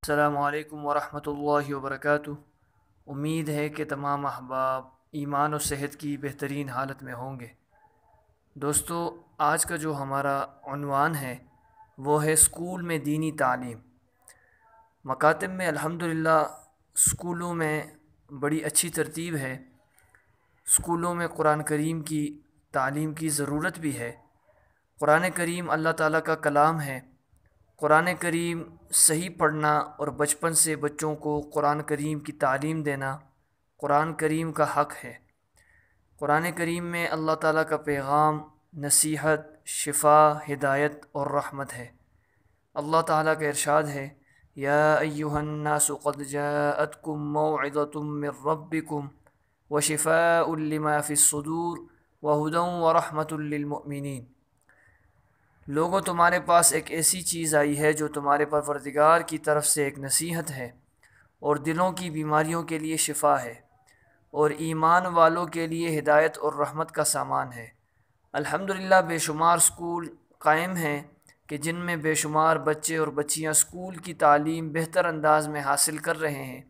السلام علیکم ورحمۃ اللہ وبرکاتہ۔ امید ہے کہ تمام احباب ایمان و صحت کی بہترین حالت میں ہوں گے۔ دوستو، آج کا جو ہمارا عنوان ہے وہ ہے اسکول میں دینی تعلیم۔ مکاتب میں الحمدللہ اسکولوں میں بڑی اچھی ترتیب ہے۔ اسکولوں میں قرآن کریم کی تعلیم کی ضرورت بھی ہے۔ قرآن کریم اللہ تعالیٰ کا کلام ہے۔ قرآن کریم صحیح پڑھنا اور بچپن سے بچوں کو قرآن کریم کی تعلیم دینا قرآن کریم کا حق ہے۔ قرآن کریم میں اللہ تعالیٰ کا پیغام نصیحت، شفا، ہدایت اور رحمت ہے۔ اللہ تعالیٰ کا ارشاد ہے، یا ایھا الناس قد جاءتکم موعظۃ من ربکم وشفاء لما فی الصدور وہدی ورحمۃ للمؤمنین۔ لوگوں، تمہارے پاس ایک ایسی چیز آئی ہے جو تمہارے پروردگار کی طرف سے ایک نصیحت ہے اور دلوں کی بیماریوں کے لیے شفا ہے اور ایمان والوں کے لیے ہدایت اور رحمت کا سامان ہے۔ الحمدللہ بے شمار اسکول قائم ہیں کہ جن میں بے شمار بچے اور بچیاں اسکول کی تعلیم بہتر انداز میں حاصل کر رہے ہیں۔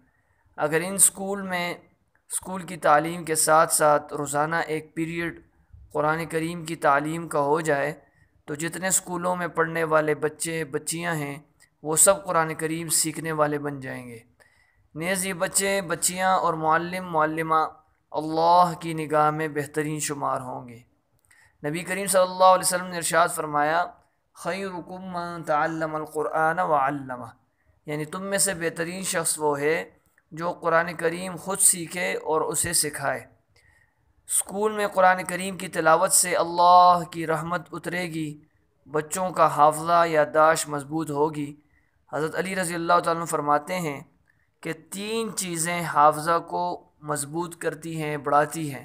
اگر ان اسکول کی تعلیم کے ساتھ ساتھ روزانہ ایک پیریڈ قرآن کریم کی تعلیم کا ہو جائے تو جتنے اسکولوں میں پڑھنے والے بچے بچیاں ہیں وہ سب قرآن کریم سیکھنے والے بن جائیں گے۔ نیز یہ بچے بچیاں اور معلم معلمہ اللہ کی نگاہ میں بہترین شمار ہوں گے۔ نبی کریم صلی اللہ علیہ وسلم نے ارشاد فرمایا، خیرکم من تعلم القرآن وعلمہ، یعنی تم میں سے بہترین شخص وہ ہے جو قرآن کریم خود سیکھے اور اسے سکھائے۔ اسکول میں قرآن کریم کی تلاوت سے اللہ کی رحمت اترے گی، بچوں کا حافظہ یادداشت مضبوط ہوگی۔ حضرت علی رضی اللہ تعالیٰ عنہ فرماتے ہیں کہ 3 چیزیں حافظہ کو مضبوط کرتی ہیں، بڑھاتی ہیں۔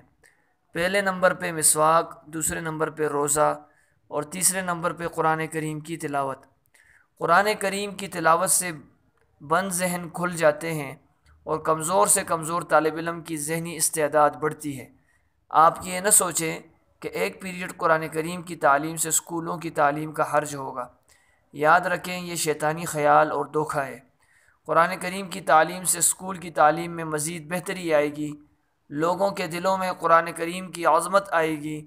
پہلے نمبر پہ مسواک، دوسرے نمبر پہ روزہ اور تیسرے نمبر پہ قرآن کریم کی تلاوت۔ قرآن کریم کی تلاوت سے بند ذہن کھل جاتے ہیں اور کمزور سے کمزور طالب علم کی ذہنی استعداد بڑھتی ہے۔ آپ یہ نہ سوچیں کہ ایک پیریڈ قرآن کریم کی تعلیم سے اسکولوں کی تعلیم کا حرج ہوگا۔ یاد رکھیں، یہ شیطانی خیال اور دھوکہ ہے۔ قرآن کریم کی تعلیم سے اسکول کی تعلیم میں مزید بہتری آئے گی، لوگوں کے دلوں میں قرآن کریم کی عظمت آئے گی،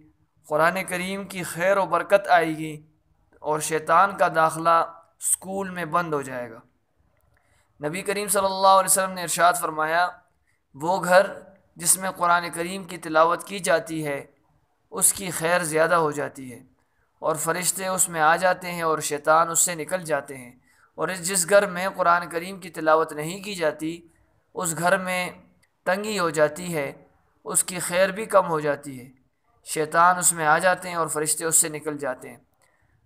قرآن کریم کی خیر و برکت آئے گی اور شیطان کا داخلہ اسکول میں بند ہو جائے گا۔ نبی کریم صلی اللہ علیہ وسلم نے ارشاد فرمایا، وہ گھر جس میں قرآن کریم کی تلاوت کی جاتی ہے اس کی خیر زیادہ ہو جاتی ہے اور فرشتے اس میں آ جاتے ہیں اور شیطان اس سے نکل جاتے ہیں، اور جس گھر میں قرآن کریم کی تلاوت نہیں کی جاتی اس گھر میں تنگی ہو جاتی ہے، اس کی خیر بھی کم ہو جاتی ہے، شیطان اس میں آ جاتے ہیں اور فرشتے اس سے نکل جاتے ہیں۔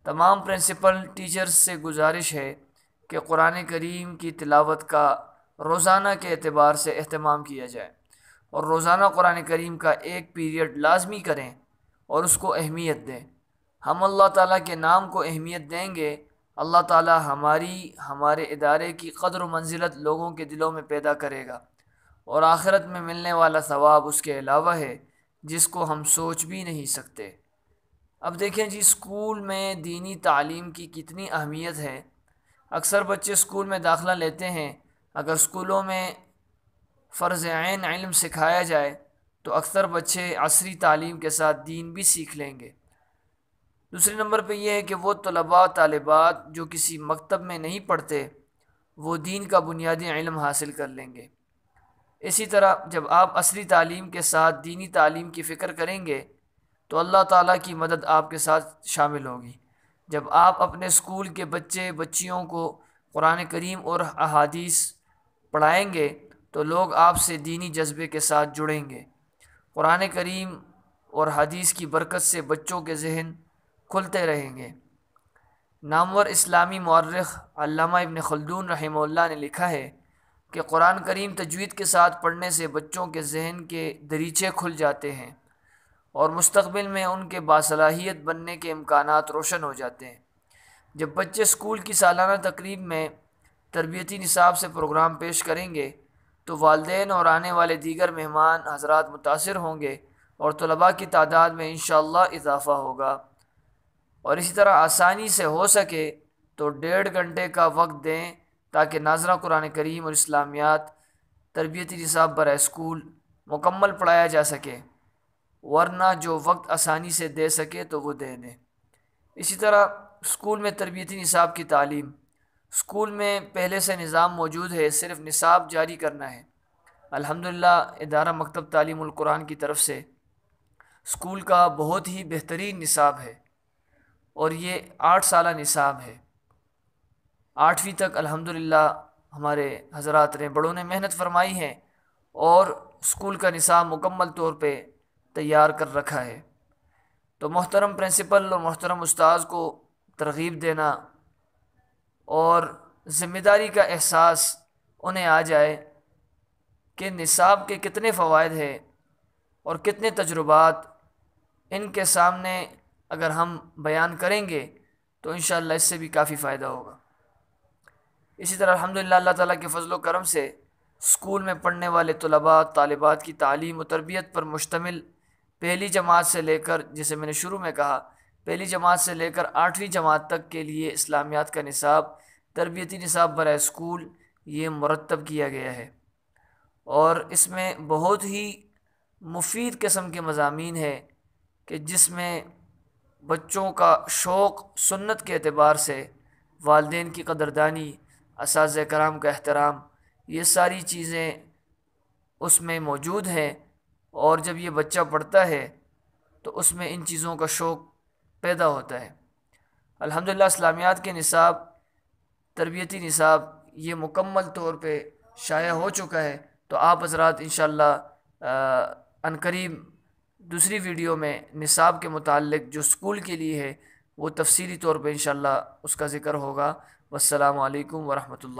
تمام پرنسپل ٹیچرز سے گزارش ہے کہ قرآن کریم کی تلاوت کا روزانہ کے اعتبار سے اہتمام کیا جائے اور روزانہ قرآن کریم کا ایک پیریڈ لازمی کریں اور اس کو اہمیت دیں۔ ہم اللہ تعالیٰ کے نام کو اہمیت دیں گے، اللہ تعالیٰ ہمارے ادارے کی قدر و منزلت لوگوں کے دلوں میں پیدا کرے گا اور آخرت میں ملنے والا ثواب اس کے علاوہ ہے جس کو ہم سوچ بھی نہیں سکتے۔ اب دیکھیں جی، اسکول میں دینی تعلیم کی کتنی اہمیت ہے۔ اکثر بچے اسکول میں داخلہ لیتے ہیں، اگر اسکولوں میں فرض عین علم سکھایا جائے تو اکثر بچے عصری تعلیم کے ساتھ دین بھی سیکھ لیں گے۔ دوسرے نمبر پہ یہ ہے کہ وہ طلباء طالبات جو کسی مکتب میں نہیں پڑھتے وہ دین کا بنیادی علم حاصل کر لیں گے۔ اسی طرح جب آپ عصری تعلیم کے ساتھ دینی تعلیم کی فکر کریں گے تو اللہ تعالیٰ کی مدد آپ کے ساتھ شامل ہوگی۔ جب آپ اپنے اسکول کے بچے بچیوں کو قرآن کریم اور احادیث پڑھائیں گے تو لوگ آپ سے دینی جذبے کے ساتھ جڑیں گے۔ قرآن کریم اور حدیث کی برکت سے بچوں کے ذہن کھلتے رہیں گے۔ نامور اسلامی مورخ علامہ ابن خلدون رحمہ اللہ نے لکھا ہے کہ قرآن کریم تجوید کے ساتھ پڑھنے سے بچوں کے ذہن کے دریچے کھل جاتے ہیں اور مستقبل میں ان کے باصلاحیت بننے کے امکانات روشن ہو جاتے ہیں۔ جب بچے اسکول کی سالانہ تقریب میں تربیتی نصاب سے پروگرام پیش کریں گے تو والدین اور آنے والے دیگر مہمان حضرات متاثر ہوں گے اور طلباء کی تعداد میں انشاءاللہ اضافہ ہوگا۔ اور اسی طرح آسانی سے ہو سکے تو 1.5 گھنٹے کا وقت دیں تاکہ ناظرہ قرآن کریم اور اسلامیات تربیتی نصاب برائے اسکول مکمل پڑھایا جا سکے، ورنہ جو وقت آسانی سے دے سکے تو وہ دے دیں۔ اسی طرح اسکول میں تربیتی نصاب کی تعلیم، اسکول میں پہلے سے نظام موجود ہے، صرف نصاب جاری کرنا ہے۔ الحمدللہ ادارہ مکتب تعلیم القرآن کی طرف سے اسکول کا بہت ہی بہترین نصاب ہے، اور یہ 8 سالہ نصاب ہے۔ 8ویں تک الحمدللہ ہمارے حضرات نے بڑوں نے محنت فرمائی ہے اور اسکول کا نصاب مکمل طور پہ تیار کر رکھا ہے۔ تو محترم پرنسپل اور محترم استاذ کو ترغیب دینا اور ذمہ داری کا احساس انہیں آ جائے کہ نصاب کے کتنے فوائد ہیں اور کتنے تجربات ان کے سامنے اگر ہم بیان کریں گے تو انشاءاللہ اس سے بھی کافی فائدہ ہوگا۔ اسی طرح الحمدللہ اللہ تعالیٰ کے فضل و کرم سے اسکول میں پڑھنے والے طلباء طالبات کی تعلیم و تربیت پر مشتمل پہلی جماعت سے لے کر، جسے میں نے شروع میں کہا، پہلی جماعت سے لے کر 8ویں جماعت تک کے لیے اسلامیات کا نصاب، تربیتی نصاب برائے اسکول یہ مرتب کیا گیا ہے، اور اس میں بہت ہی مفید قسم کے مضامین ہیں کہ جس میں بچوں کا شوق سنت کے اعتبار سے، والدین کی قدردانی، اساتذہ کرام کا احترام، یہ ساری چیزیں اس میں موجود ہیں، اور جب یہ بچہ پڑھتا ہے تو اس میں ان چیزوں کا شوق پیدا ہوتا ہے۔ الحمدللہ اسلامیات کے نصاب، تربیتی نصاب یہ مکمل طور پہ شائع ہو چکا ہے، تو آپ حضرات انشاءاللہ عنقریب دوسری ویڈیو میں نصاب کے متعلق جو اسکول کے لیے ہے وہ تفصیلی طور پہ انشاءاللہ اس کا ذکر ہوگا۔ والسلام علیکم ورحمۃ اللہ۔